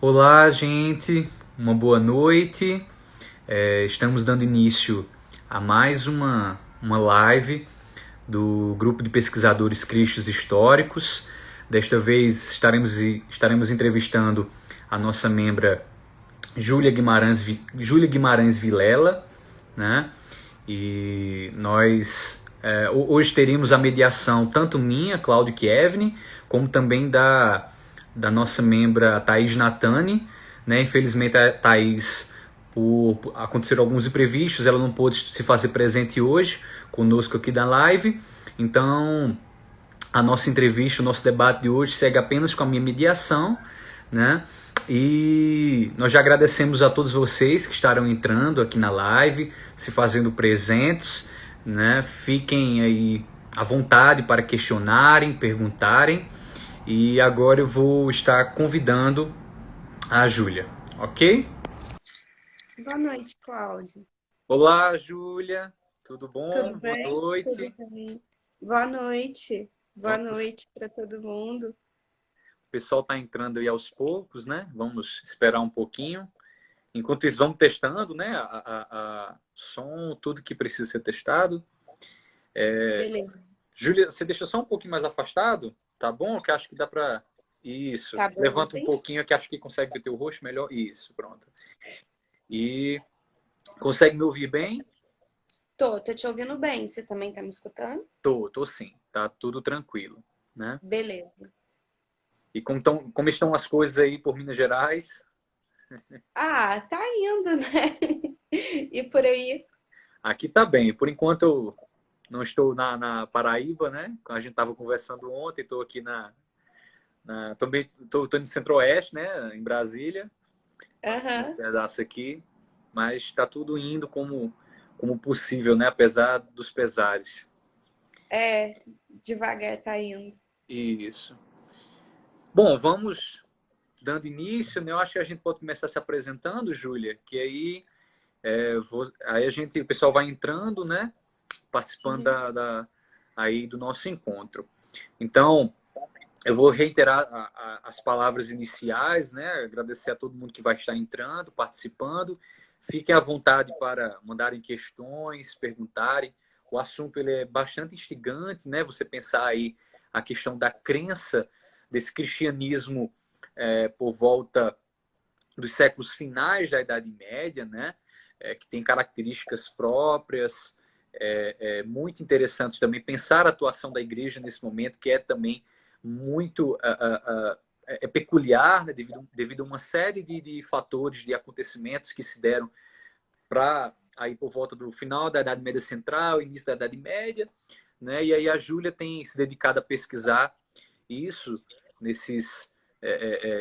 Olá, gente, uma boa noite. Estamos dando início a mais uma live do grupo de pesquisadores cristos históricos. Desta vez estaremos entrevistando a nossa membra Júlia Guimarães Vilela, né? E nós hoje teríamos a mediação tanto minha, Cláudio Chievni, como também da nossa membra Thaís Natani, né? Infelizmente a Thaís, por acontecer alguns imprevistos, ela não pôde se fazer presente hoje conosco aqui da live. Então, a nossa entrevista, o nosso debate de hoje segue apenas com a minha mediação, né? E nós já agradecemos a todos vocês que estarão entrando aqui na live, se fazendo presentes, né? Fiquem aí à vontade para questionarem, perguntarem. E agora eu vou estar convidando a Júlia, ok? Boa noite, Cláudio. Olá, Júlia, tudo bom? Tudo Boa bem? Tudo noite. bem. Boa noite. Boa Vamos, noite para todo mundo. o pessoal está entrando aí aos poucos, né? Vamos esperar um pouquinho. Enquanto isso, vamos testando, né? A som, tudo que precisa ser testado. Beleza. Júlia, você deixa só um pouquinho mais afastado, tá bom? Que acho que dá para. Isso. Tá bom, Levanta um assim? pouquinho, que acho que consegue ver teu rosto melhor. Isso, pronto. E consegue me ouvir bem? Tô te ouvindo bem. Você também tá me escutando? Tô sim. Tá tudo tranquilo, né? Beleza. E como estão as coisas aí por Minas Gerais? Ah, tá indo, né? E por aí? Aqui tá bem. Por enquanto eu não estou na Paraíba, né? A gente tava conversando ontem, estou aqui também tô no Centro-Oeste, né? Em Brasília, passando um Aham. pedaço aqui, mas está tudo indo como possível, né? Apesar dos pesares. É, devagar tá indo. Isso. Bom, vamos dando início, né? Eu acho que a gente pode começar se apresentando, Júlia, que aí aí o pessoal vai entrando, né? Participando Uhum. aí do nosso encontro. Então, eu vou reiterar as palavras iniciais, né? Agradecer a todo mundo que vai estar entrando, participando. Fiquem à vontade para mandarem questões, perguntarem. O assunto ele é bastante instigante, né? Você pensar aí a questão da crença desse cristianismo por volta dos séculos finais da Idade Média, né? Que tem características próprias, muito interessantes também. Pensar a atuação da igreja nesse momento, que é também muito peculiar, né? Devido a uma série de fatores, de acontecimentos que se deram para aí por volta do final da Idade Média Central, início da Idade Média, né? E aí a Júlia tem se dedicado a pesquisar isso nesses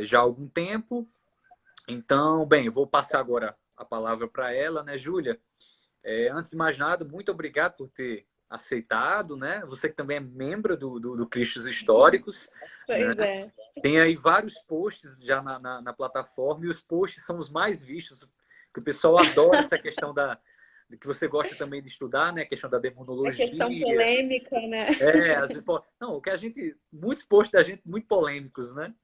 já há algum tempo. Então, bem, eu vou passar agora a palavra para ela, né, Júlia? Antes de mais nada, muito obrigado por ter aceitado, né? Você que também é membro do Cristos Históricos, né? Pois é. Tem aí vários posts já na plataforma e os posts são os mais vistos, que o pessoal adora essa questão de que você gosta também de estudar, né? A questão da A questão demonologia. polêmica, né? Não, o que a gente, muitos posts da gente muito polêmicos, né?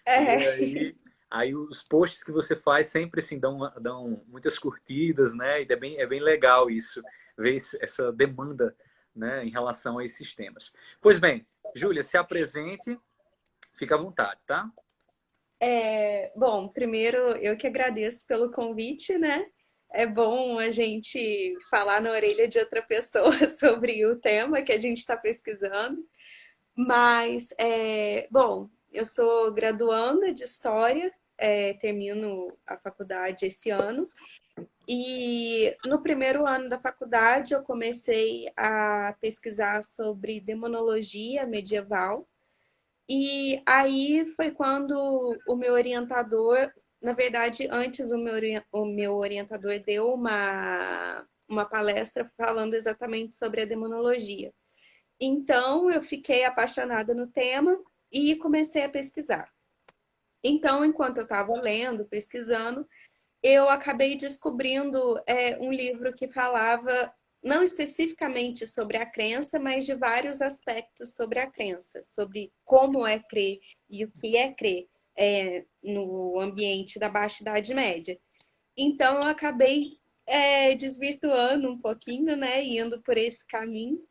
E É. aí os posts que você faz sempre assim dão muitas curtidas, né? E é bem legal isso, ver essa demanda, né, em relação a esses temas. Pois bem, Júlia, se apresente, fica à vontade, tá? Bom, primeiro eu que agradeço pelo convite, né? É bom a gente falar na orelha de outra pessoa sobre o tema que a gente está pesquisando. Mas, bom, eu sou graduanda de História, termino a faculdade esse ano. E no primeiro ano da faculdade eu comecei a pesquisar sobre demonologia medieval. E aí foi quando o meu orientador, na verdade, antes o meu orientador deu uma palestra falando exatamente sobre a demonologia. Então eu fiquei apaixonada no tema e comecei a pesquisar. Então, enquanto eu estava lendo, pesquisando, eu acabei descobrindo um livro que falava não especificamente sobre a crença, mas de vários aspectos sobre a crença, sobre como é crer e o que é crer. no ambiente da Baixa Idade Média. Então, eu acabei desvirtuando um pouquinho, né, indo por esse caminho.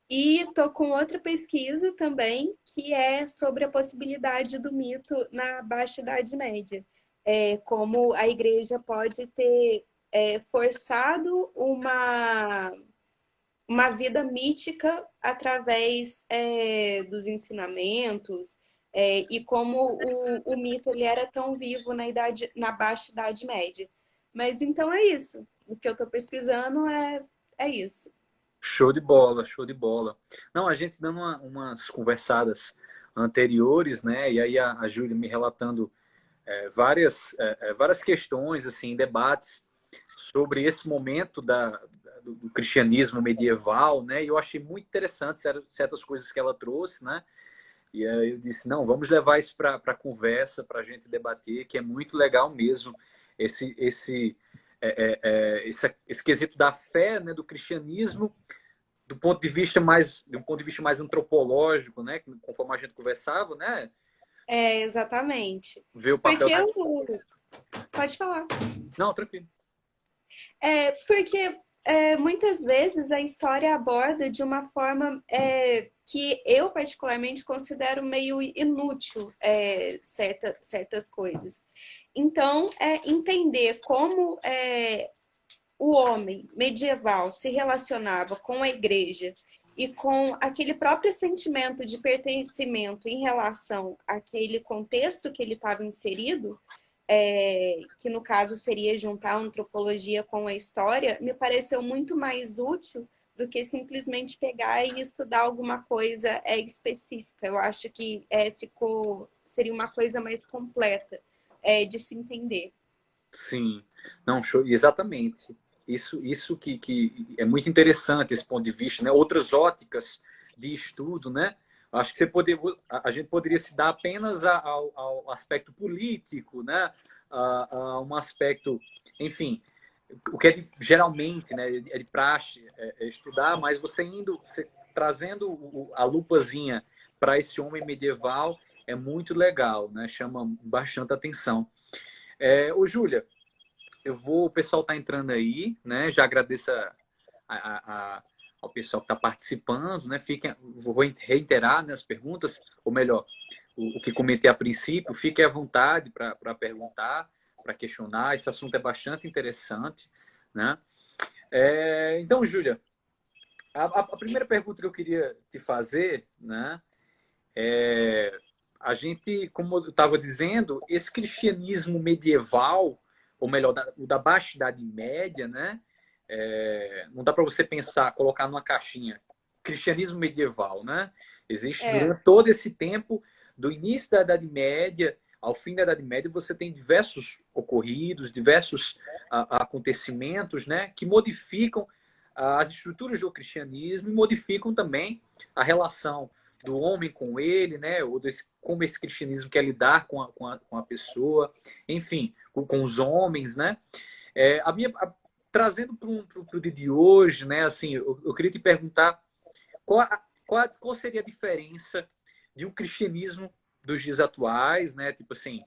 E estou com outra pesquisa também, que é sobre a possibilidade do mito na Baixa Idade Média. Como a igreja pode ter forçado uma vida mítica através dos ensinamentos, e como o mito ele era tão vivo na Baixa Idade Média. Mas então é isso. O que eu estou pesquisando é isso. Show de bola, show de bola. Não, a gente dando umas conversadas anteriores, né? E aí a Júlia me relatando várias questões, assim, debates sobre esse momento do cristianismo medieval, né? E eu achei muito interessante certas coisas que ela trouxe, né? E aí eu disse, não, vamos levar isso para a conversa, para a gente debater, que é muito legal mesmo esse quesito da fé, né, do cristianismo, do ponto de vista mais antropológico, né? Conforme a gente conversava, né? Exatamente. Ver o papel Porque da. pode falar. Não, tranquilo. Porque muitas vezes a história aborda de uma forma que eu particularmente considero meio inútil certas coisas. Então, entender como o homem medieval se relacionava com a igreja e com aquele próprio sentimento de pertencimento em relação àquele contexto que ele estava inserido, que no caso seria juntar a antropologia com a história, me pareceu muito mais útil do que simplesmente pegar e estudar alguma coisa específica. Eu acho que seria uma coisa mais completa de se entender. Sim, não, show, exatamente. Isso que é muito interessante esse ponto de vista, né? Outras óticas de estudo, né? Acho que a gente poderia se dar apenas ao aspecto político, né? A um aspecto, enfim, o que geralmente, né? É de praxe estudar, mas você trazendo a lupazinha para esse homem medieval é muito legal, né? Chama bastante atenção. Ô, Júlia, o pessoal está entrando aí, né? Já agradeço ao pessoal que está participando, né? Vou reiterar, né, as perguntas, ou melhor, o que comentei a princípio, fique à vontade para perguntar, para questionar. Esse assunto é bastante interessante, né? Então, Júlia, a primeira pergunta que eu queria te fazer, né? A gente, como eu estava dizendo, esse cristianismo medieval, ou melhor, da Baixa Idade Média, né? Não dá para você pensar, colocar numa caixinha cristianismo medieval, né? Existe É, durante todo esse tempo, do início da Idade Média ao fim da Idade Média, você tem diversos ocorridos, diversos acontecimentos, né? Que modificam as estruturas do cristianismo e modificam também a relação do homem com ele, né? Como esse cristianismo quer lidar com a pessoa, enfim, com os homens, né? Trazendo para o dia de hoje, né? Assim, eu queria te perguntar qual seria a diferença de um cristianismo dos dias atuais, né? Tipo assim,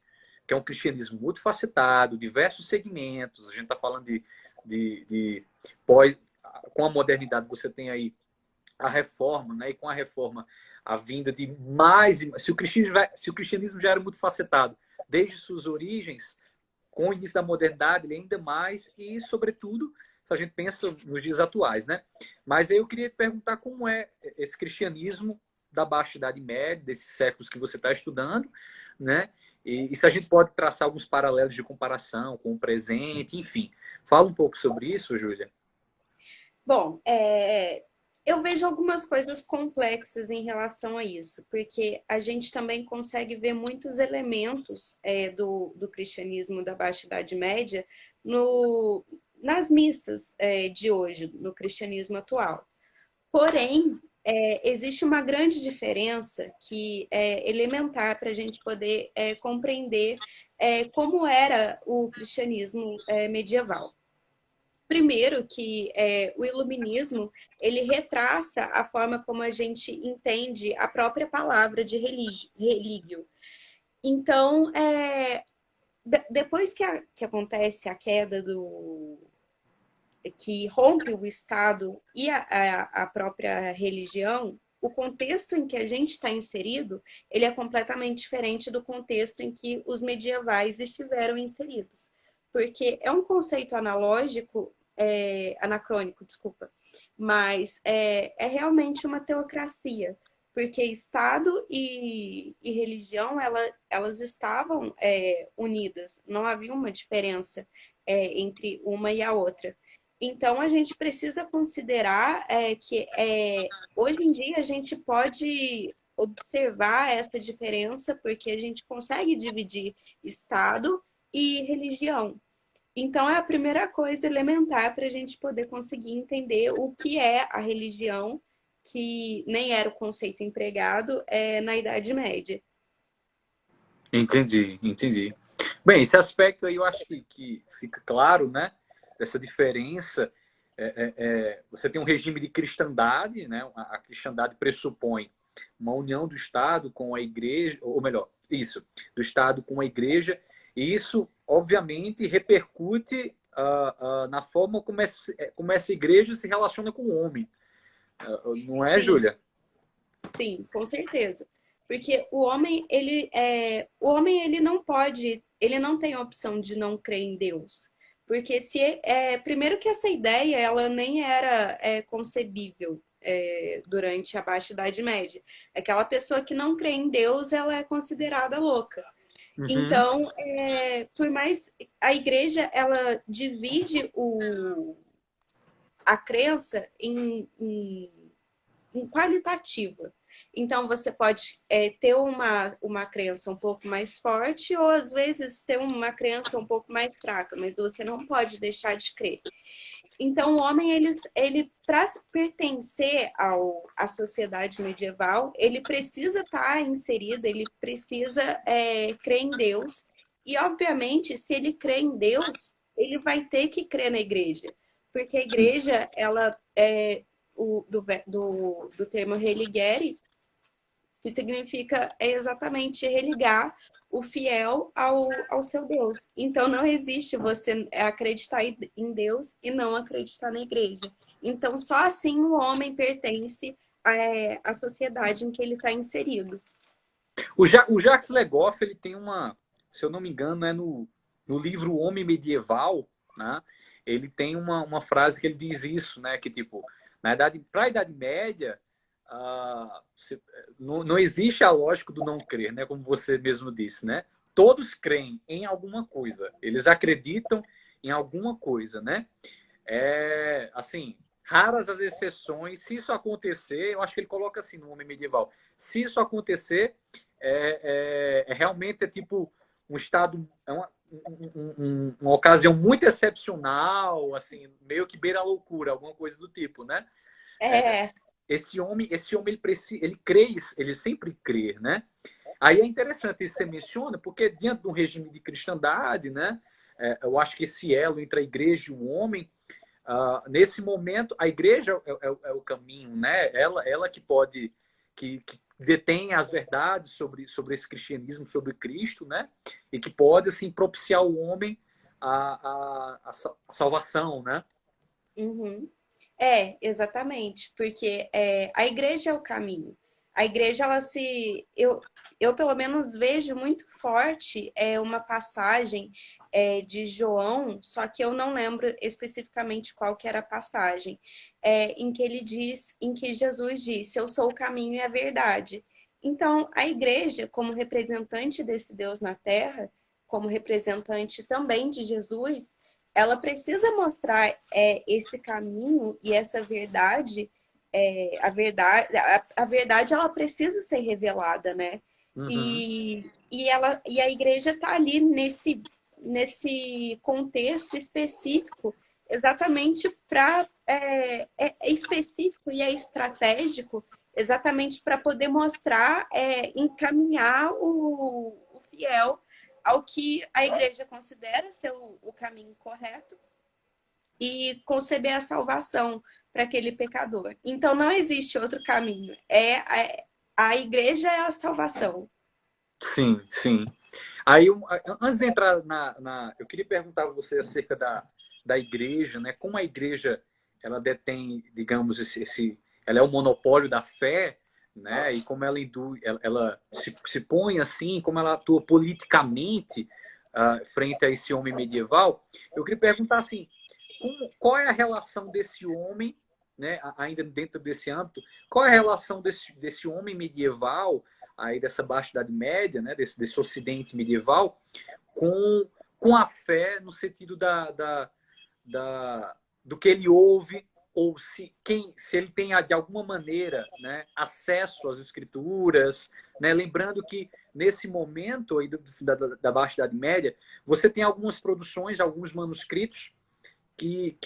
que é um cristianismo multifacetado, diversos segmentos. A gente está falando de pós, com a modernidade você tem aí a reforma, né? E com a reforma a vinda de mais. Se o cristianismo já era muito facetado desde suas origens, com o início da modernidade, ele ainda mais, e, sobretudo, se a gente pensa nos dias atuais, né? Mas aí eu queria te perguntar como é esse cristianismo da Baixa Idade Média, desses séculos que você está estudando, né? E se a gente pode traçar alguns paralelos de comparação com o presente, enfim. Fala um pouco sobre isso, Júlia. bom, eu vejo algumas coisas complexas em relação a isso, porque a gente também consegue ver muitos elementos do cristianismo da Baixa Idade Média nas missas de hoje, no cristianismo atual. Porém, existe uma grande diferença que é elementar para a gente poder compreender como era o cristianismo medieval. Primeiro que o iluminismo ele retraça a forma como a gente entende a própria palavra de religio. Então, depois que acontece a queda que rompe o Estado e a própria religião, o contexto em que a gente está inserido, ele é completamente diferente do contexto em que os medievais estiveram inseridos. Porque é um conceito analógico, anacrônico, desculpa, mas é realmente uma teocracia, porque Estado e religião, elas estavam unidas, não havia uma diferença entre uma e a outra. Então, a gente precisa considerar que hoje em dia a gente pode observar essa diferença porque a gente consegue dividir Estado e religião. Então, é a primeira coisa elementar para a gente poder conseguir entender o que é a religião, que nem era o conceito empregado na Idade Média. Entendi, entendi. Bem, esse aspecto aí eu acho que fica claro, né? Dessa diferença. Você tem um regime de cristandade, né? A cristandade pressupõe uma união do Estado com a igreja, ou melhor, isso, do Estado com a igreja, e isso, obviamente, repercute na forma como essa igreja se relaciona com o homem. Não é, Sim, Júlia? sim, com certeza. Porque o homem, ele não pode, ele não tem a opção de não crer em Deus. Porque primeiro que essa ideia, ela nem era concebível durante a Baixa Idade Média. Aquela pessoa que não crê em Deus, ela é considerada louca. Uhum. Então, por mais a igreja, ela divide a crença em qualitativa. Então, você pode ter uma crença um pouco mais forte ou, às vezes, ter uma crença um pouco mais fraca, mas você não pode deixar de crer. Então, o homem, ele para pertencer à sociedade medieval, ele precisa estar inserido, ele precisa crer em Deus. E, obviamente, se ele crê em Deus, ele vai ter que crer na igreja. Porque a igreja, ela do termo religare, que significa exatamente religar o fiel ao seu Deus. Então não existe você acreditar em Deus e não acreditar na igreja. Então só assim o homem pertence à sociedade em que ele está inserido. O Jacques Legoff, ele tem se eu não me engano, no livro O Homem Medieval, né? Ele tem uma frase que ele diz isso, né? Que tipo, para a Idade Média, não existe a lógica do não crer, né? Como você mesmo disse, né? Todos creem em alguma coisa, eles acreditam em alguma coisa, né? Assim, raras as exceções. Se isso acontecer, eu acho que ele coloca assim no Homem Medieval. Se isso acontecer, realmente tipo um estado, uma ocasião muito excepcional, assim, meio que beira a loucura, alguma coisa do tipo, né? É, Esse homem ele crê, ele sempre crê, né? Aí é interessante isso que você menciona, porque diante de um regime de cristandade, né? Eu acho que esse elo entre a igreja e o homem, nesse momento, a igreja é o caminho, né? Ela que pode, que detém as verdades sobre esse cristianismo, sobre Cristo, né? E que pode, assim, propiciar ao homem a salvação, né? uhum. Exatamente, porque a igreja é o caminho. A igreja, eu pelo menos vejo muito forte uma passagem de João, só que eu não lembro especificamente qual que era a passagem, em que Jesus disse, eu sou o caminho e a verdade. Então, a igreja, como representante desse Deus na terra, como representante também de Jesus, ela precisa mostrar esse caminho e essa verdade, a verdade ela precisa ser revelada, né? Uhum. E a igreja está ali nesse contexto específico, exatamente para específico e é estratégico, exatamente para poder mostrar, encaminhar o fiel ao que a igreja considera ser o caminho correto e conceber a salvação para aquele pecador. Então não existe outro caminho. A igreja é a salvação. Sim, sim. Aí, antes de entrar eu queria perguntar a você acerca da igreja, né? Como a igreja ela detém, digamos, ela é o monopólio da fé, né? E como ela se põe assim, como ela atua politicamente frente a esse homem medieval. Eu queria perguntar assim, qual é a relação desse homem, né? Ainda dentro desse âmbito, qual é a relação desse homem medieval aí dessa Baixa Idade Média, né, desse Ocidente medieval, com, com a fé no sentido do que ele ouve, ou se ele tem de alguma maneira, né, acesso às escrituras, né, lembrando que nesse momento aí da Baixa Idade Média, você tem algumas produções, alguns manuscritos que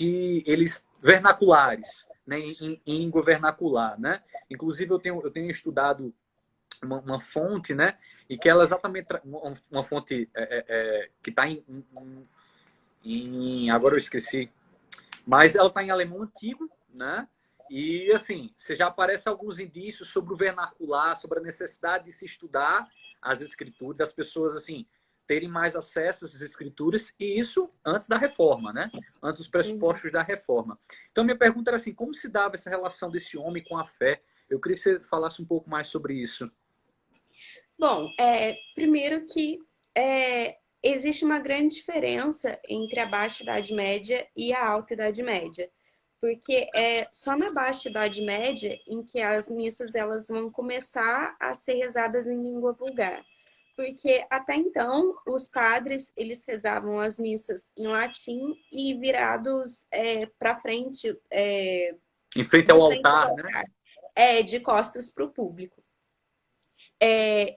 eles vernaculares, né, em língua vernacular, né? Inclusive eu tenho estudado uma fonte, né? E que ela é exatamente uma fonte que está agora eu esqueci, mas ela está em alemão antigo, né? E assim, você já aparece alguns indícios sobre o vernacular, sobre a necessidade de se estudar as escrituras, das pessoas assim terem mais acesso às escrituras, e isso antes da reforma, né? Antes dos Uhum. pressupostos da reforma. Então minha pergunta era assim, como se dava essa relação desse homem com a fé? Eu queria que você falasse um pouco mais sobre isso. Bom, primeiro que existe uma grande diferença entre a Baixa Idade Média e a Alta Idade Média, porque é só na Baixa Idade Média em que as missas elas vão começar a ser rezadas em língua vulgar. Porque até então os padres eles rezavam as missas em latim e virados para frente, Em frente de ao frente ao altar, né? altar, de costas para o público.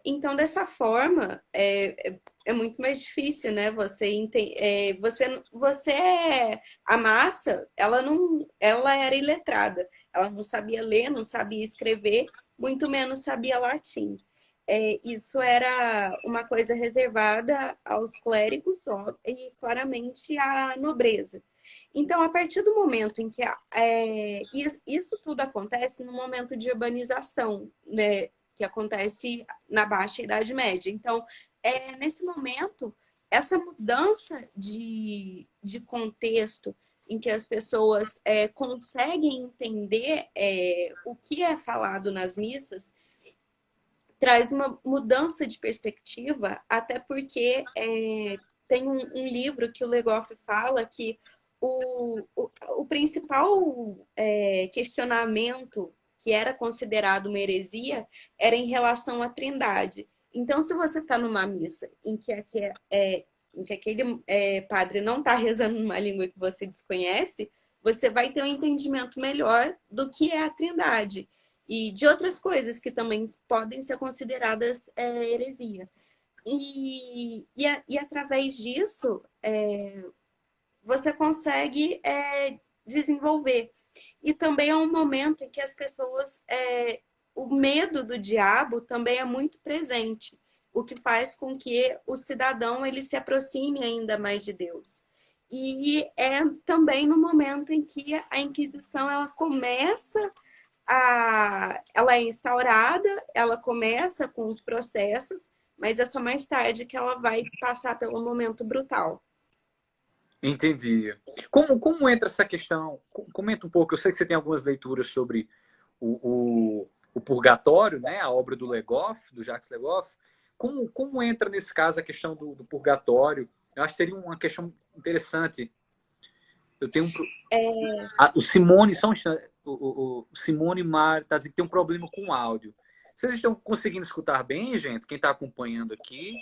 Então, dessa forma, é muito mais difícil, né? Você a massa, ela era iletrada, ela não sabia ler, não sabia escrever, muito menos sabia latim. Isso era uma coisa reservada aos clérigos e claramente à nobreza. Então, a partir do momento em que isso tudo acontece no momento de urbanização, né? Que acontece na Baixa Idade Média. Então, nesse momento, essa mudança de contexto em que as pessoas conseguem entender o que é falado nas missas, traz uma mudança de perspectiva, até porque tem um livro que o Legoff fala que o principal questionamento que era considerado uma heresia era em relação à Trindade. Então, se você está numa missa em que aquele padre não está rezando numa língua que você desconhece, você vai ter um entendimento melhor do que é a Trindade e de outras coisas que também podem ser consideradas heresia. E através disso, você consegue desenvolver. E também é um momento em que as pessoas. O medo do diabo também é muito presente, o que faz com que o cidadão ele se aproxime ainda mais de Deus. E é também no momento em que a Inquisição ela começa ela é instaurada, ela começa com os processos, mas é só mais tarde que ela vai passar pelo momento brutal. Entendi. Como entra essa questão? Comenta um pouco. Eu sei que você tem algumas leituras sobre o Purgatório, né? A obra do Legoff, do Jacques Legoff. Como entra nesse caso a questão do Purgatório? Eu acho que seria uma questão interessante. Eu tenho o Simone, só um instante, o Simone Mar está dizendo que tem um problema com o áudio. Vocês estão conseguindo escutar bem, gente? Quem está acompanhando aqui?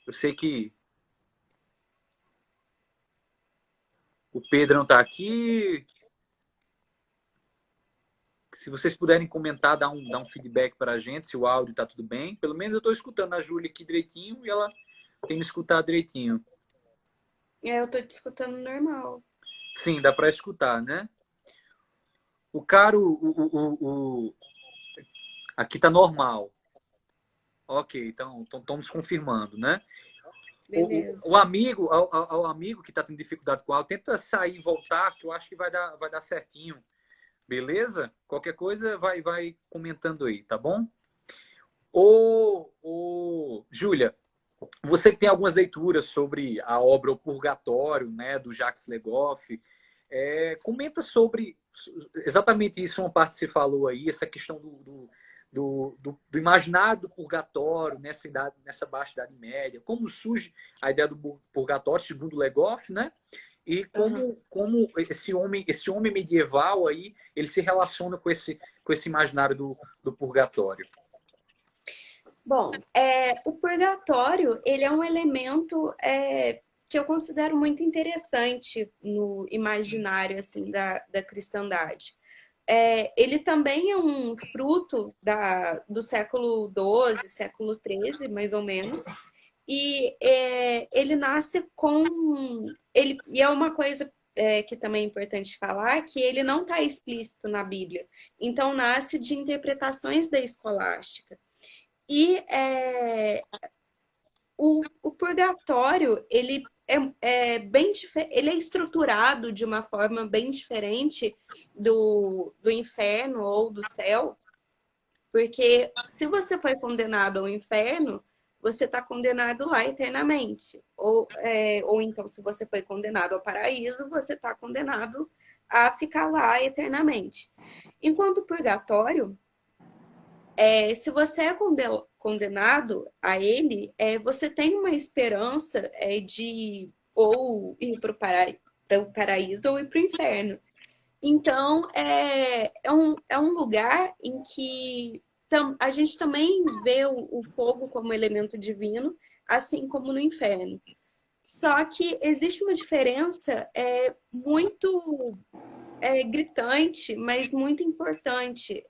Eu sei que o Pedro não está aqui. Se vocês puderem comentar, dar um feedback para a gente, se o áudio está tudo bem. Pelo menos eu estou escutando a Júlia aqui direitinho e ela tem me escutado direitinho. Eu tô te escutando normal. Sim, dá para escutar, né? O caro, aqui tá normal. Ok, então estamos confirmando, né? Beleza. O amigo, ao amigo que está tendo dificuldade com o áudio, tenta sair e voltar, que eu acho que vai dar certinho. Beleza? Qualquer coisa vai comentando aí, tá bom? Ô, Júlia, você tem algumas leituras sobre a obra O Purgatório, né, do Jacques Legoff. Comenta sobre exatamente isso, uma parte que você falou aí, essa questão do imaginário do purgatório nessa baixa Idade Média, como surge a ideia do purgatório, segundo Legoff, né? E Aham. como esse homem medieval aí, ele se relaciona com esse imaginário do purgatório. Bom, o purgatório, ele é um elemento que eu considero muito interessante no imaginário assim da cristandade. Ele também é um fruto do século XII, século XIII, mais ou menos, e ele nasce e é uma coisa que também é importante falar, que ele não está explícito na Bíblia. Então, nasce de interpretações da escolástica. E o purgatório, ele ele é estruturado de uma forma bem diferente do inferno ou do céu, porque se você foi condenado ao inferno, você está condenado lá eternamente. Ou então, se você foi condenado ao paraíso, você está condenado a ficar lá eternamente. Enquanto o purgatório, se você é condenado a ele, você tem uma esperança de ou ir para o paraíso ou ir para o inferno. Então, é um lugar em que a gente também vê o fogo como elemento divino, assim como no inferno. Só que existe uma diferença muito gritante, mas muito importante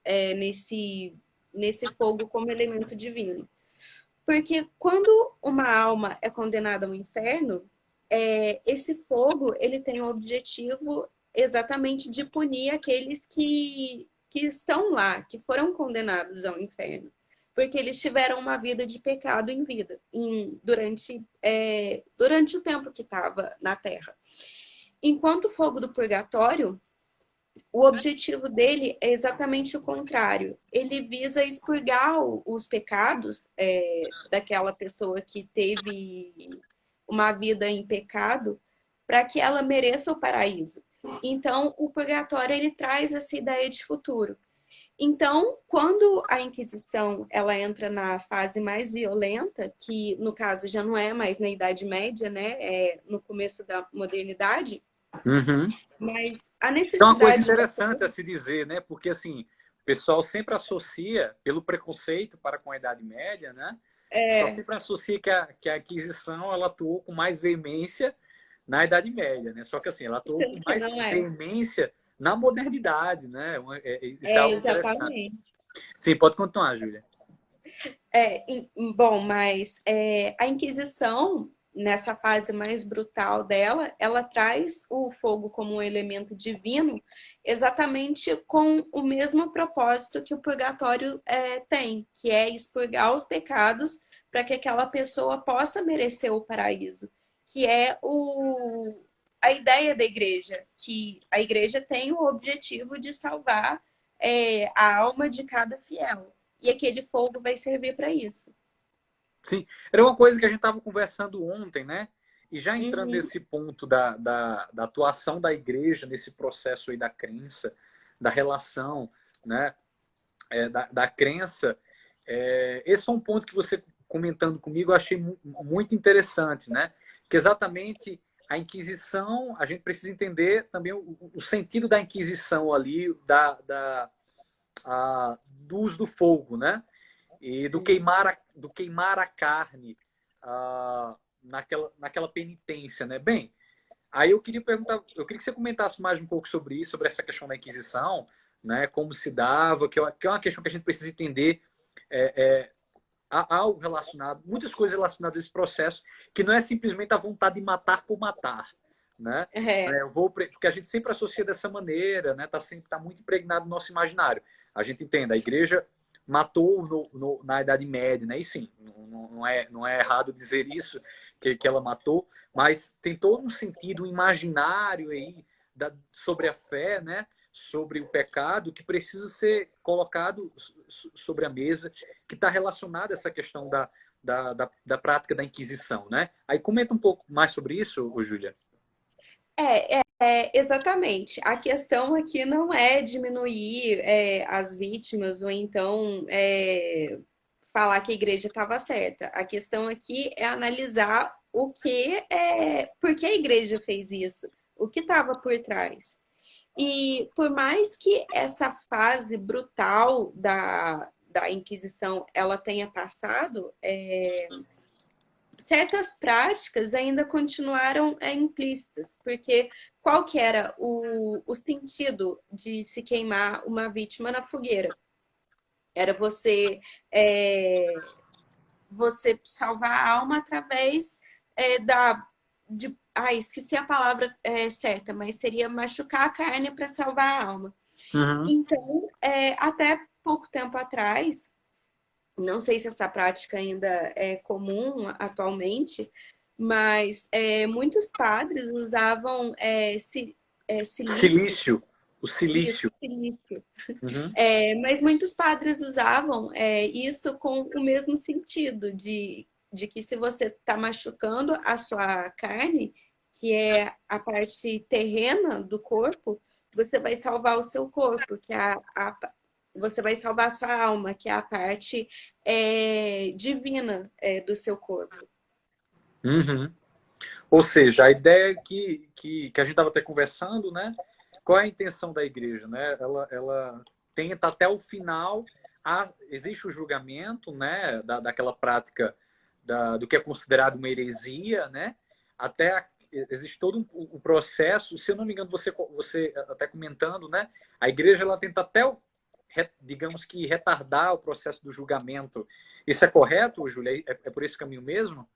nesse fogo como elemento divino. Porque quando uma alma é condenada ao inferno, esse fogo ele tem o objetivo exatamente de punir aqueles que estão lá, que foram condenados ao inferno. Porque eles tiveram uma vida de pecado em vida, durante o tempo que estava na Terra. Enquanto o fogo do purgatório, o objetivo dele é exatamente o contrário. Ele visa expurgar os pecados daquela pessoa que teve uma vida em pecado para que ela mereça o paraíso. Então, o purgatório ele traz essa ideia de futuro. Então, quando a Inquisição ela entra na fase mais violenta, que no caso já não é mais na Idade Média, né, é no começo da modernidade, Uhum. mas a É uma coisa necessidade da interessante a se dizer, né? Porque assim, o pessoal sempre associa, pelo preconceito para com a Idade Média, né? O pessoal sempre associa que a Inquisição ela atuou com mais veemência na Idade Média, né? Só que assim, ela atuou com sendo que mais não é. veemência na modernidade, né? Isso é algo interessante. Exatamente. Sim, pode continuar, Júlia. Bom, mas a Inquisição, nessa fase mais brutal dela, ela traz o fogo como um elemento divino, exatamente com o mesmo propósito que o purgatório tem, que é expurgar os pecados para que aquela pessoa possa merecer o paraíso, que é a ideia da igreja, que a igreja tem o objetivo de salvar a alma de cada fiel. E aquele fogo vai servir para isso. Sim, era uma coisa que a gente estava conversando ontem, né? E já entrando Uhum. nesse ponto da atuação da igreja, nesse processo aí da crença, da relação, né? Da crença, esse é um ponto que você comentando comigo eu achei muito interessante, né? Que exatamente a Inquisição, a gente precisa entender também o sentido da Inquisição ali, do uso do fogo, né? E do queimar a carne naquela penitência, né? Bem, aí eu queria perguntar, eu queria que você comentasse mais um pouco sobre isso, sobre essa questão da Inquisição, né? Como se dava, que é uma questão que a gente precisa entender. Há algo relacionado, muitas coisas relacionadas a esse processo, que não é simplesmente a vontade de matar por matar, né? É, Porque a gente sempre associa dessa maneira, né? Tá muito impregnado no nosso imaginário. A gente entende, a igreja matou na Idade Média, né? E sim, não é errado dizer isso, que ela matou, mas tem todo um sentido imaginário aí sobre a fé, né? sobre o pecado que precisa ser colocado sobre a mesa, que está relacionado a essa questão da prática da Inquisição, né? Aí comenta um pouco mais sobre isso, Júlia. Exatamente. A questão aqui não é diminuir as vítimas ou então falar que a igreja estava certa. A questão aqui é analisar por que a igreja fez isso, o que estava por trás. E por mais que essa fase brutal da Inquisição ela tenha passado, certas práticas ainda continuaram implícitas, porque qual que era o sentido de se queimar uma vítima na fogueira? Era você salvar a alma através esqueci a palavra certa, mas seria machucar a carne para salvar a alma. Uhum. Então, até pouco tempo atrás, não sei se essa prática ainda é comum atualmente, mas muitos padres usavam silício, Silício, o isso, silício. silício. Uhum. Mas muitos padres usavam isso com o mesmo sentido, de que se você está machucando a sua carne, que é a parte terrena do corpo, você vai salvar o seu corpo, você vai salvar a sua alma, que é a parte divina do seu corpo. Uhum. Ou seja, a ideia que a gente estava até conversando, né? Qual é a intenção da igreja, né? Ela tenta até o final, existe o julgamento, né? Daquela prática do que é considerado uma heresia, né? Existe todo um processo, se eu não me engano, você até comentando, né? A igreja ela tenta até, digamos que, retardar o processo do julgamento. Isso é correto, Júlia? É por esse caminho mesmo?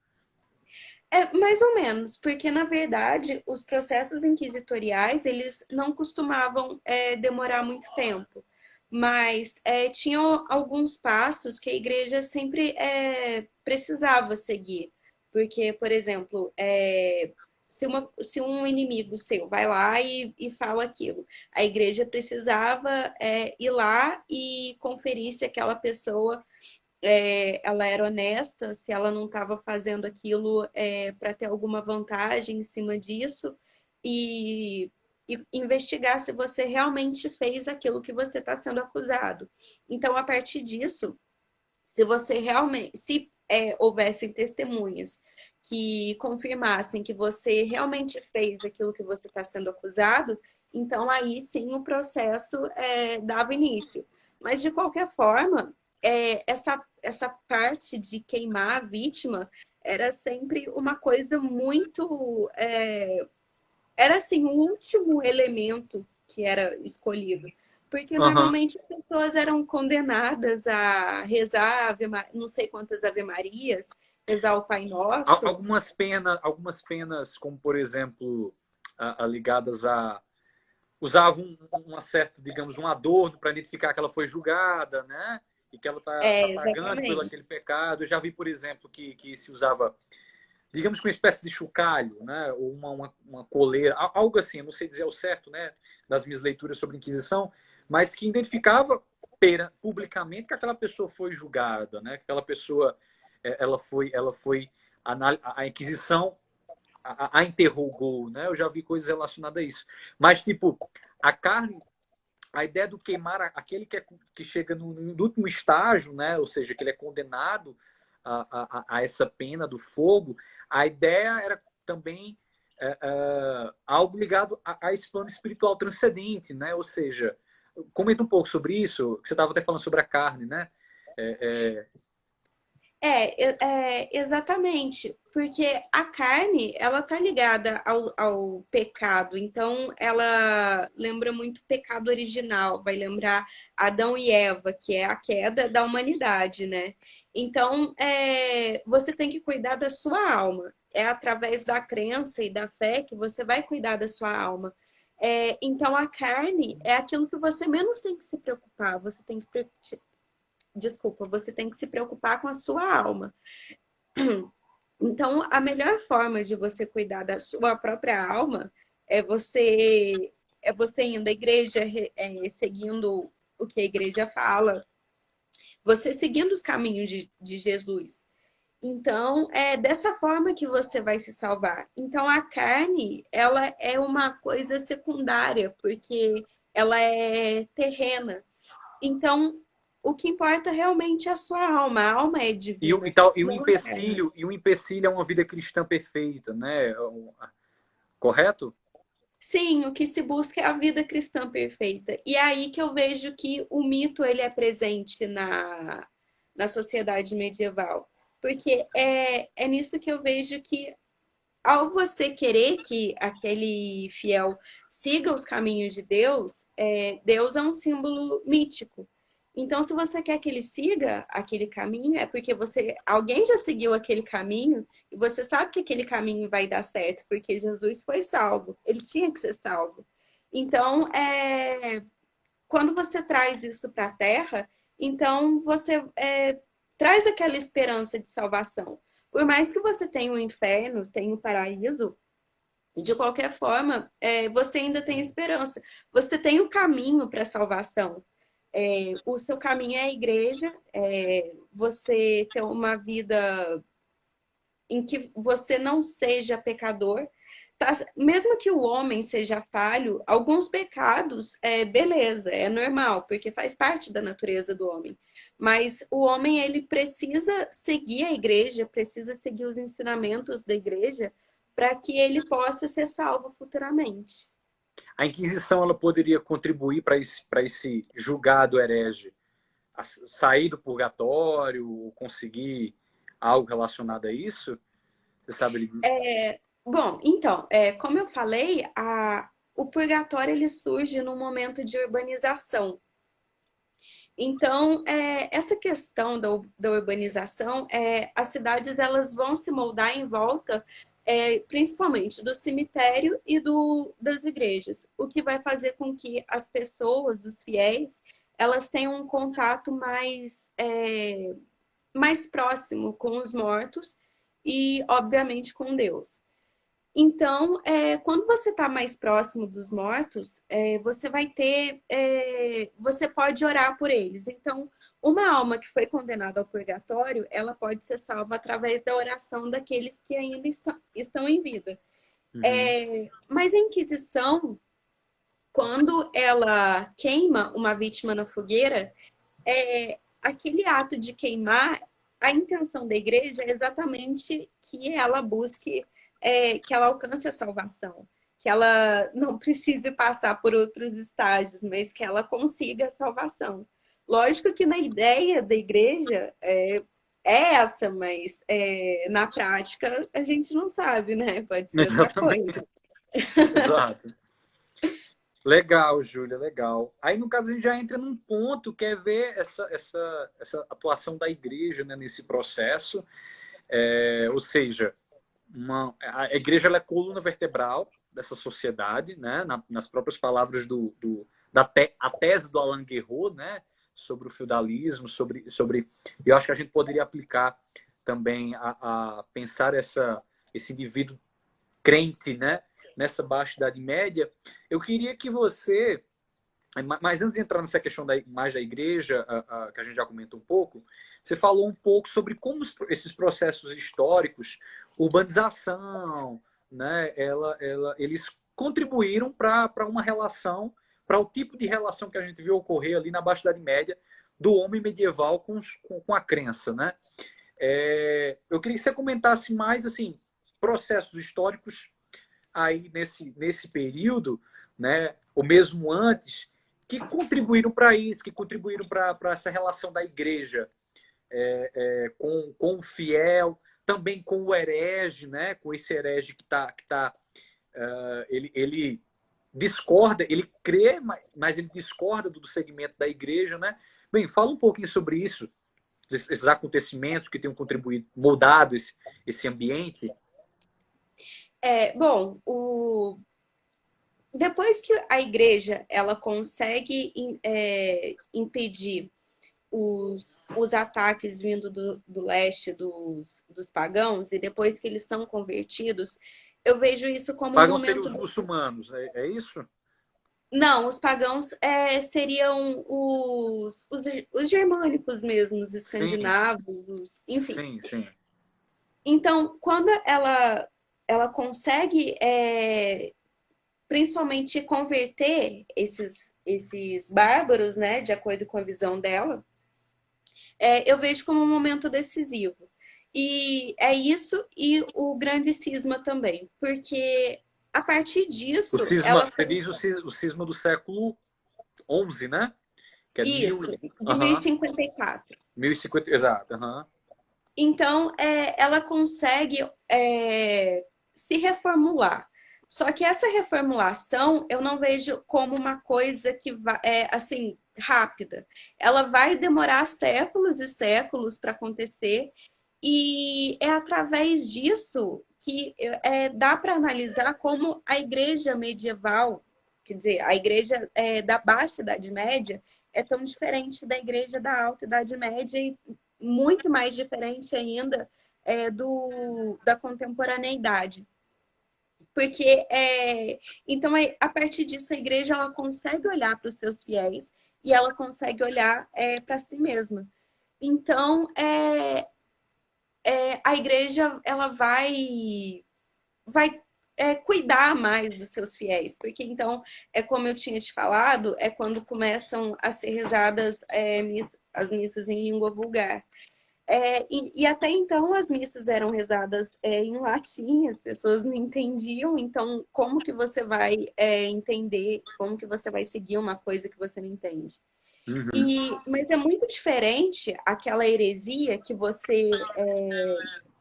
Mais ou menos, porque na verdade os processos inquisitoriais eles não costumavam demorar muito tempo, mas tinham alguns passos que a igreja sempre precisava seguir, porque, por exemplo, se um inimigo seu vai lá e fala aquilo, a igreja precisava ir lá e conferir se aquela pessoa ela era honesta, se ela não estava fazendo aquilo para ter alguma vantagem em cima disso e, e investigar se você realmente fez aquilo que você está sendo acusado. Então, a partir disso, se você realmente, se houvessem testemunhas que confirmassem que você realmente fez aquilo que você está sendo acusado, então aí sim o processo dava início. Mas de qualquer forma, essa parte de queimar a vítima era sempre uma coisa muito. Era assim, o último elemento que era escolhido. Porque Uhum. normalmente as pessoas eram condenadas a rezar não sei quantas Ave Marias, rezar o Pai Nosso. Algumas penas, como por exemplo, ligadas a usavam uma certa, digamos, um adorno para identificar que ela foi julgada, né? E que ela tá pagando pelo Exatamente. aquele pecado. Eu já vi, por exemplo, que se usava, digamos, uma espécie de chocalho, né? Ou uma coleira, algo assim, eu não sei dizer ao certo, né? Das minhas leituras sobre a Inquisição, mas que identificava publicamente que aquela pessoa foi julgada, né? Que aquela pessoa, ela foi a Inquisição a interrogou, né? Eu já vi coisas relacionadas a isso. Mas, tipo, a carne, a ideia do queimar aquele que chega no último estágio, né? Ou seja, que ele é condenado a essa pena do fogo, a ideia era também algo ligado a esse plano espiritual transcendente, né? Ou seja, comenta um pouco sobre isso, que você estava até falando sobre a carne, né? É, é... Exatamente, porque a carne, ela tá ligada ao pecado, então ela lembra muito o pecado original, vai lembrar Adão e Eva, que é a queda da humanidade, né? Então, você tem que cuidar da sua alma, é através da crença e da fé que você vai cuidar da sua alma. Então, a carne é aquilo que você menos tem que se preocupar, você tem que se preocupar com a sua alma. Então, a melhor forma de você cuidar da sua própria alma é é você indo à igreja, seguindo o que a igreja fala, você seguindo os caminhos de Jesus. Então, é dessa forma que você vai se salvar. Então, a carne, ela é uma coisa secundária, porque ela é terrena. Então, o que importa realmente é a sua alma. A alma é divina, não a carne. E o empecilho é uma vida cristã perfeita, né? Correto? Sim, o que se busca é a vida cristã perfeita. E é aí que eu vejo que o mito ele é presente na sociedade medieval. Porque é nisso que eu vejo que, ao você querer que aquele fiel siga os caminhos de Deus, Deus é um símbolo mítico. Então, se você quer que ele siga aquele caminho, é porque alguém já seguiu aquele caminho e você sabe que aquele caminho vai dar certo, porque Jesus foi salvo, ele tinha que ser salvo. Então, quando você traz isso para a Terra, então você traz aquela esperança de salvação. Por mais que você tenha o inferno, tenha o paraíso, de qualquer forma, você ainda tem esperança. Você tem o caminho para a salvação. O seu caminho é a igreja, você ter uma vida em que você não seja pecador. Tá? Mesmo que o homem seja falho, alguns pecados, beleza, é normal, porque faz parte da natureza do homem. Mas o homem, ele precisa seguir a igreja, precisa seguir os ensinamentos da igreja para que ele possa ser salvo futuramente. A Inquisição ela poderia contribuir para esse julgado herege sair do purgatório, conseguir algo relacionado a isso? Você sabe? Bom, então, como eu falei, o purgatório ele surge num momento de urbanização. Então, essa questão da urbanização, as cidades elas vão se moldar em volta, principalmente do cemitério e das igrejas, o que vai fazer com que as pessoas, os fiéis, elas tenham um contato mais próximo com os mortos e, obviamente, com Deus. Então, quando você está mais próximo dos mortos, você pode orar por eles. Então, uma alma que foi condenada ao purgatório, ela pode ser salva através da oração daqueles que ainda estão em vida. Uhum. Mas a Inquisição, quando ela queima uma vítima na fogueira, aquele ato de queimar, a intenção da igreja é exatamente que ela busque, que ela alcance a salvação, que ela não precise passar por outros estágios, mas que ela consiga a salvação. Lógico que na ideia da igreja essa, mas na prática a gente não sabe, né? Pode ser outra Exatamente. coisa. Exato. Legal, Júlia, legal. Aí, no caso, a gente já entra num ponto que é ver essa atuação da igreja, né, nesse processo. Ou seja, a igreja ela é a coluna vertebral dessa sociedade, né, nas próprias palavras a tese do Alain Guerreau, né, sobre o feudalismo, eu acho que a gente poderia aplicar também a pensar esse indivíduo crente, né, nessa baixa idade média. Eu queria que você, mas antes de entrar nessa questão mais da igreja, que a gente já comentou um pouco, você falou um pouco sobre como esses processos históricos, urbanização, né, eles contribuíram para uma relação, para o tipo de relação que a gente viu ocorrer ali na Baixa Idade Média do homem medieval com a crença, né? Eu queria que você comentasse mais assim processos históricos aí nesse período, né, ou mesmo antes, que contribuíram para isso, que contribuíram para essa relação da igreja com o fiel, também com o herege, né, com esse herege que ele discorda, ele crê, mas ele discorda do segmento da igreja, né? Bem, fala um pouquinho sobre isso, esses acontecimentos que tenham contribuído, moldado esse ambiente. Bom, depois que a igreja ela consegue impedir os ataques vindo do leste dos pagãos, e depois que eles são convertidos, eu vejo isso como um Pagam ser momento. os muçulmanos, é isso? Não, os pagãos seriam os germânicos mesmo, os Sim, escandinavos, enfim. sim, sim. Então, quando ela consegue, principalmente, converter esses bárbaros, né, de acordo com a visão dela, eu vejo como um momento decisivo. E é isso e o grande cisma também, porque a partir O disso, cisma, ela. você diz o cisma do século XI, né? Que é mil, Isso, de mil e aham, cinquenta e quatro. 1050, exato, aham. Então, ela consegue se reformular. Só que essa reformulação eu não vejo como uma coisa que é assim rápida. Ela vai demorar séculos e séculos para acontecer, e é através disso que dá para analisar como a igreja medieval, quer dizer, a igreja da Baixa Idade Média, é tão diferente da igreja da Alta Idade Média e muito mais diferente ainda da contemporaneidade. Porque, então, a partir disso, a igreja ela consegue olhar para os seus fiéis e ela consegue olhar para si mesma. Então, a igreja ela vai cuidar mais dos seus fiéis, porque então, como eu tinha te falado, é quando começam a ser rezadas as missas em língua vulgar. E até então as missas eram rezadas em latim, as pessoas não entendiam, então como que você vai entender, como que você vai seguir uma coisa que você não entende? Uhum. Mas é muito diferente aquela heresia que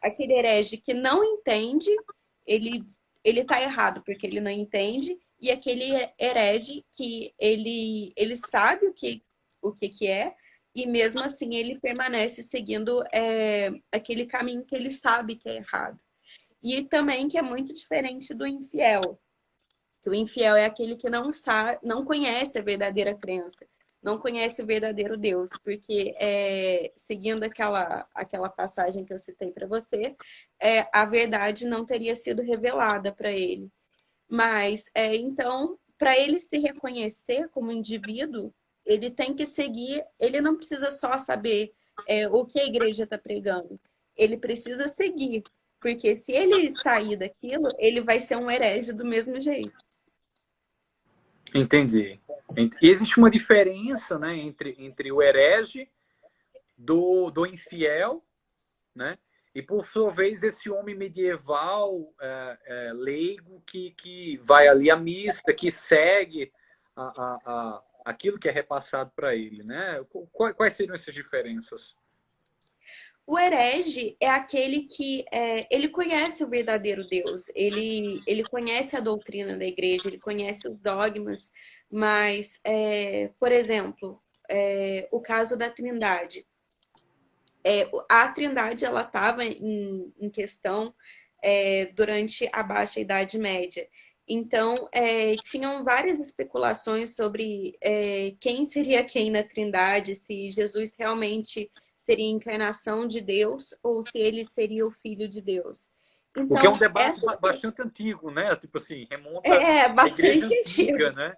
aquele herege que não entende, ele, ele tá errado porque ele não entende, e aquele herege que ele sabe o que é, e mesmo assim ele permanece seguindo aquele caminho que ele sabe que é errado. E também que é muito diferente do infiel, que o infiel é aquele que não sabe, não conhece a verdadeira crença, não conhece o verdadeiro Deus, porque seguindo aquela passagem que eu citei para você, a verdade não teria sido revelada para ele. Mas então, para ele se reconhecer como indivíduo, ele tem que seguir, ele não precisa só saber o que a igreja está pregando, ele precisa seguir, porque se ele sair daquilo, ele vai ser um herege do mesmo jeito. Entendi. E existe uma diferença, né, entre o herege do infiel, né? E por sua vez esse homem medieval leigo que vai ali à missa, que segue aquilo que é repassado para ele, né? Quais seriam essas diferenças? O herege é aquele que ele conhece o verdadeiro Deus, ele conhece a doutrina da igreja, ele conhece os dogmas, mas, por exemplo, o caso da Trindade. A Trindade ela estava em questão durante a Baixa Idade Média. Então, tinham várias especulações sobre quem seria quem na Trindade, se Jesus realmente seria a encarnação de Deus ou se ele seria o Filho de Deus. O que é um Então, debate bastante antigo, né? Tipo assim, remonta à igreja bastante antiga, antigo. né?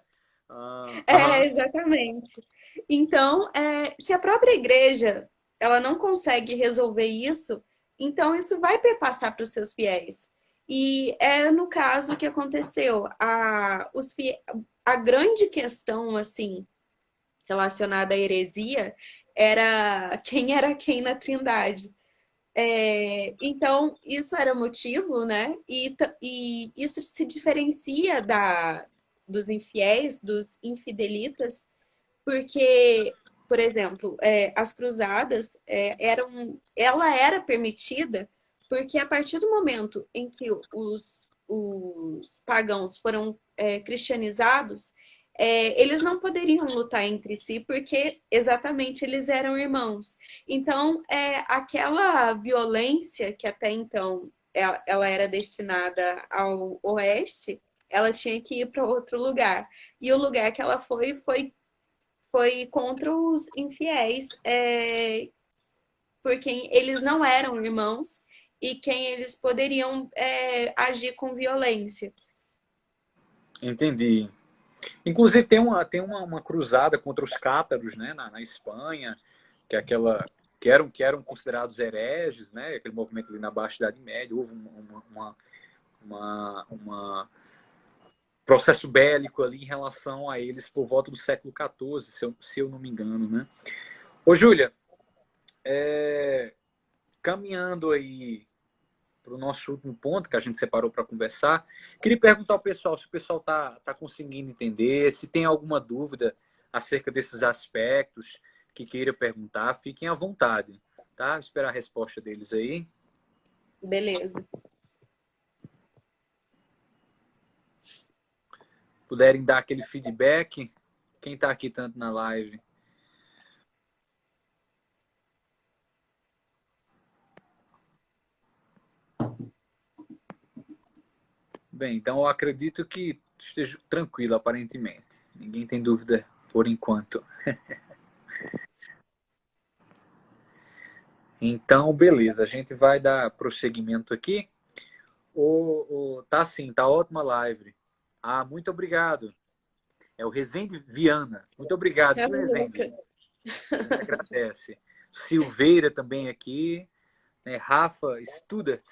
Aham. Exatamente. Então, se a própria igreja ela não consegue resolver isso, então isso vai perpassar para os seus fiéis. E é no caso que aconteceu. A grande questão, assim, relacionada à heresia era quem na Trindade. Então, isso era motivo, né? E isso se diferencia dos infiéis, dos infidelitas, porque, por exemplo, as cruzadas ela era permitida porque a partir do momento em que os pagãos foram cristianizados, eles não poderiam lutar entre si porque exatamente eles eram irmãos. Então, aquela violência que até então ela era destinada ao oeste, ela tinha que ir para outro lugar. E o lugar que ela foi contra os infiéis, porque eles não eram irmãos e quem eles poderiam agir com violência. Entendi. Inclusive tem uma cruzada contra os cátaros, né, na Espanha, que é aquela que eram considerados hereges, né, aquele movimento ali na Baixa Idade Média. Houve uma processo bélico ali em relação a eles por volta do século XIV, se eu não me engano, né? Ô, Júlia, caminhando aí para o nosso último ponto que a gente separou para conversar, queria perguntar ao pessoal se o pessoal tá conseguindo entender, se tem alguma dúvida acerca desses aspectos que queira perguntar, fiquem à vontade, tá? Vou esperar a resposta deles aí. Beleza. Puderem dar aquele feedback, quem está aqui tanto na live. Bem, então eu acredito que esteja tranquilo, aparentemente. Ninguém tem dúvida por enquanto. Então, beleza, a gente vai dar prosseguimento aqui. Tá sim, tá ótima a live. Ah, muito obrigado. É o Rezende Viana. Muito obrigado, É viu, o Rezende? Lucas. A gente agradece. Silveira também aqui. Né? Rafa Studert.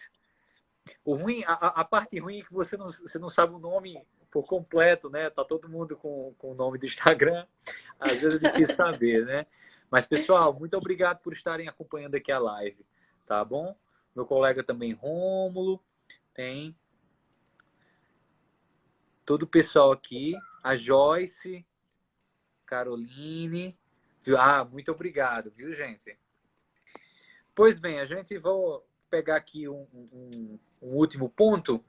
A parte ruim é que você não sabe o nome por completo, né? Tá todo mundo com o nome do Instagram. Às vezes é difícil saber, né? Mas, pessoal, muito obrigado por estarem acompanhando aqui a live, tá bom? Meu colega também, Rômulo, tem todo o pessoal aqui, a Joyce, Caroline, viu? Ah, muito obrigado, viu, gente? Pois bem, a gente vai pegar aqui um último ponto.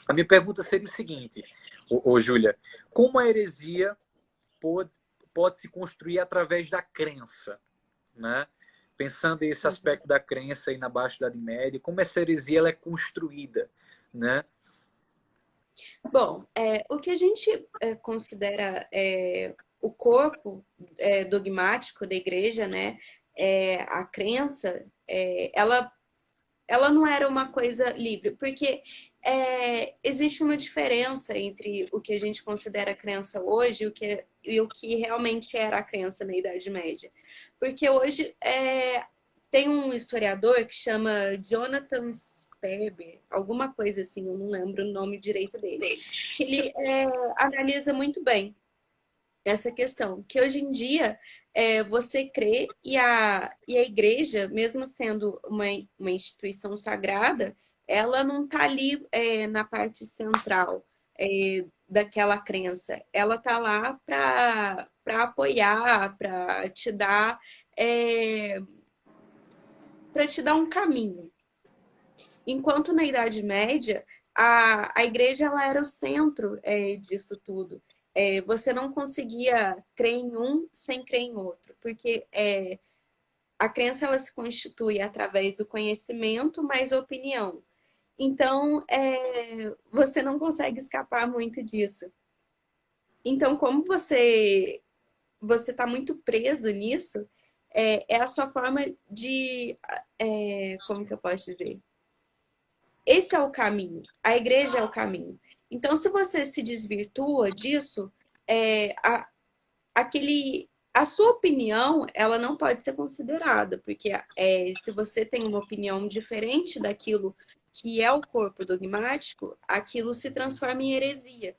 A minha pergunta seria o seguinte, Júlia, como a heresia pode se construir através da crença, né? Pensando nesse aspecto da crença aí na Baixa Idade Média, como essa heresia ela é construída, né? Bom, o que a gente considera o corpo dogmático da igreja, né? A crença, ela não era uma coisa livre, porque existe uma diferença entre o que a gente considera crença hoje e o que realmente era a crença na Idade Média. Porque hoje tem um historiador que chama Jonathan Sperber, alguma coisa assim, eu não lembro o nome direito dele, que ele analisa muito bem essa questão, que hoje em dia você crê e a igreja, mesmo sendo uma instituição sagrada, ela não está ali na parte central daquela crença. Ela está lá para apoiar, para te dar um caminho. Enquanto na Idade Média, a igreja ela era o centro disso tudo. Você não conseguia crer em um sem crer em outro, porque a crença ela se constitui através do conhecimento mais opinião. Então, você não consegue escapar muito disso. Então, como você está muito preso nisso, é a sua forma de, como que eu posso dizer? Esse é o caminho. A igreja é o caminho. Então, se você se desvirtua disso, a sua opinião ela não pode ser considerada, porque se você tem uma opinião diferente daquilo que é o corpo dogmático, aquilo se transforma em heresia.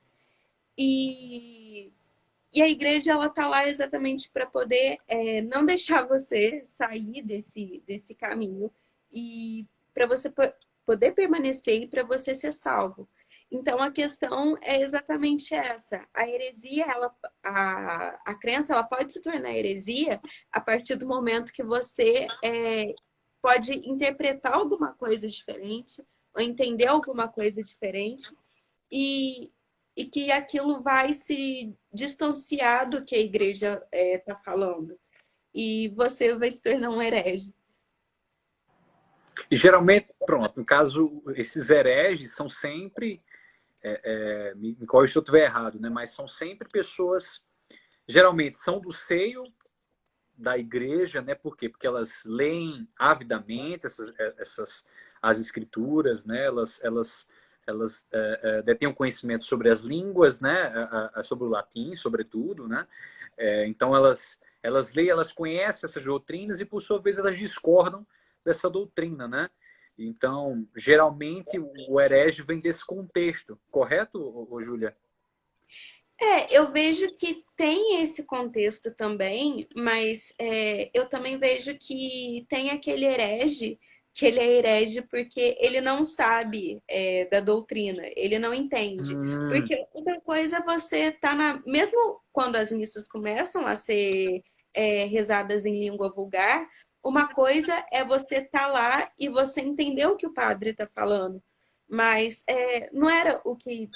E, e a igreja ela está lá exatamente para poder não deixar você sair desse caminho e para você poder permanecer e para você ser salvo. Então a questão é exatamente essa. A heresia, a crença, ela pode se tornar heresia a partir do momento que você pode interpretar alguma coisa diferente ou entender alguma coisa diferente e, e que aquilo vai se distanciar do que a igreja está falando. E você vai se tornar um herege. E geralmente, pronto, no caso, esses hereges são sempre, me corrija se eu estiver errado, né? Mas são sempre pessoas, geralmente são do seio da igreja, né? Por quê? Porque elas leem avidamente as escrituras, né? Elas elas detêm conhecimento sobre as línguas, né? Sobre o latim, sobretudo, né? Então elas leem, elas conhecem essas doutrinas e, por sua vez, elas discordam dessa doutrina, né? Então, geralmente, o herege vem desse contexto, correto, Júlia? Eu vejo que tem esse contexto também, mas eu também vejo que tem aquele herege, que ele é herege porque ele não sabe da doutrina, ele não entende. Hum, Porque outra coisa é você tá na. Mesmo quando as missas começam a ser rezadas em língua vulgar, uma coisa é você estar lá e você entender o que o padre está falando. Mas não era o que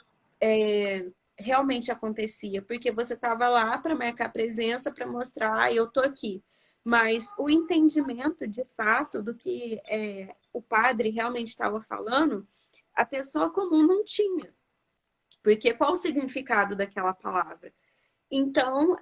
realmente acontecia, porque você estava lá para marcar presença, para mostrar, eu tô aqui. Mas o entendimento de fato do que o padre realmente estava falando, a pessoa comum não tinha. Porque qual o significado daquela palavra? Então,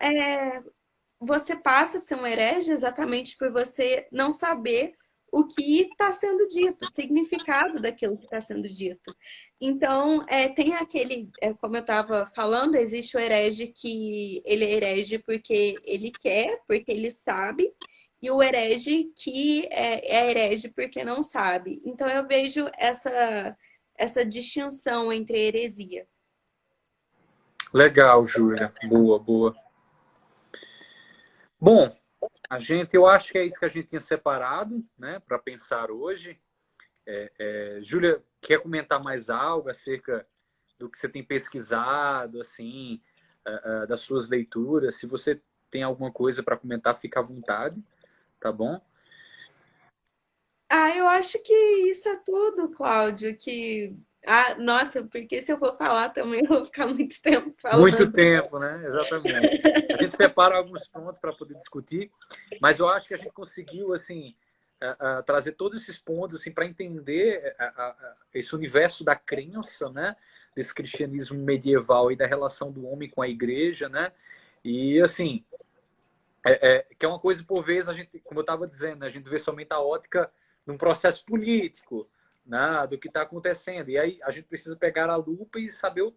você passa a ser um herege exatamente por você não saber o que está sendo dito, o significado daquilo que está sendo dito. Então, tem aquele, como eu estava falando, existe o herege que ele é herege porque ele quer, porque ele sabe, e o herege que é herege porque não sabe. Então, eu vejo essa distinção entre heresia. legal, Júlia. Boa, boa. Bom, eu acho que é isso que a gente tinha separado, né, para pensar hoje. Júlia, quer comentar mais algo acerca do que você tem pesquisado, assim, das suas leituras? Se você tem alguma coisa para comentar, fica à vontade, tá bom? Eu acho que isso é tudo, Cláudio. Nossa, porque se eu for falar também eu vou ficar muito tempo Muito falando. tempo, né? Exatamente. A gente separa alguns pontos para poder discutir, mas eu acho que a gente conseguiu, assim, trazer todos esses pontos assim, para entender esse universo da crença, né? Desse cristianismo medieval e da relação do homem com a igreja, né? E, assim, que é uma coisa, por vezes, a gente, como eu estava dizendo, né, a gente vê somente a ótica de um processo político, né, do que está acontecendo. E aí a gente precisa pegar a lupa e saber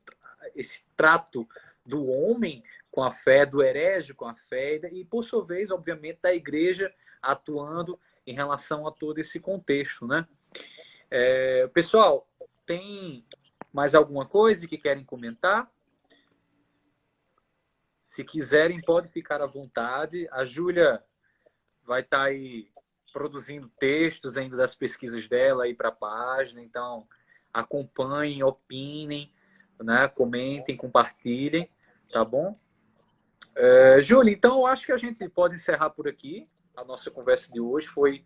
esse trato do homem com a fé, do herege com a fé, e, por sua vez, obviamente, da igreja atuando em relação a todo esse contexto. Né? Pessoal, tem mais alguma coisa que querem comentar? Se quiserem, pode ficar à vontade. A Júlia vai estar aí produzindo textos ainda das pesquisas dela aí para a página, então acompanhem, opinem, né? Comentem, compartilhem, tá bom? Júlia, então eu acho que a gente pode encerrar por aqui. A nossa conversa de hoje foi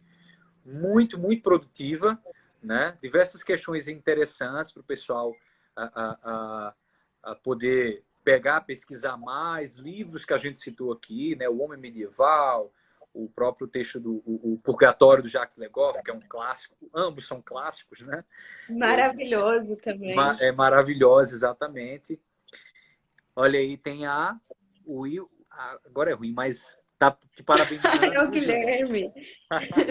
muito, muito produtiva, né? Diversas questões interessantes para o pessoal a poder pegar, pesquisar mais, livros que a gente citou aqui, né? O Homem Medieval, o próprio texto do o Purgatório do Jacques Legoff, que é um clássico, ambos são clássicos, né? Maravilhoso também. É maravilhoso, exatamente. Olha aí, tem o Will, agora é ruim, mas tá te parabenizando, É o viu, Júlia? Guilherme,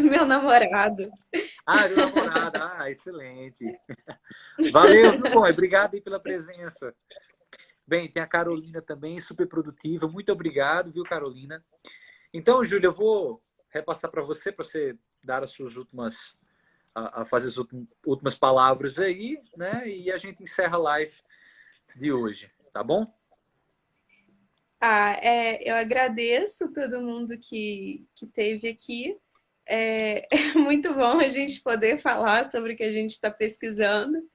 meu namorado. Meu namorado, excelente. Valeu, viu, bom? Obrigado aí pela presença. Bem, tem a Carolina também, super produtiva. Muito obrigado, viu, Carolina? Então, Júlia, eu vou repassar para você dar as suas últimas, a fazer as últimas palavras aí, né? E a gente encerra a live de hoje, tá bom? Eu agradeço todo mundo que teve aqui. É muito bom a gente poder falar sobre o que a gente está pesquisando.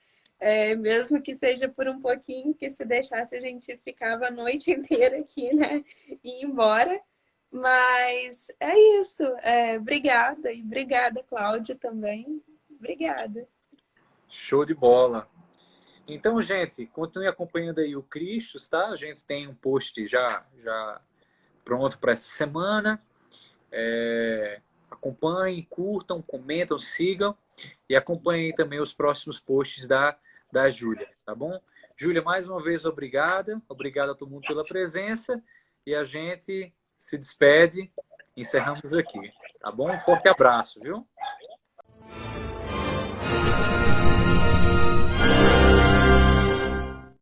Mesmo que seja por um pouquinho, que se deixasse a gente ficava a noite inteira aqui, né? E ir embora. Mas é isso. Obrigada. E obrigada, Cláudia, também. Obrigada. Show de bola. Então, gente, continue acompanhando aí o Cristos, tá? A gente tem um post já pronto para essa semana. Acompanhem, curtam, comentam, sigam e acompanhem também os próximos posts da Júlia, tá bom? Júlia, mais uma vez, obrigada. Obrigado a todo mundo pela presença e a gente se despede. Encerramos aqui, tá bom? Um forte abraço, viu?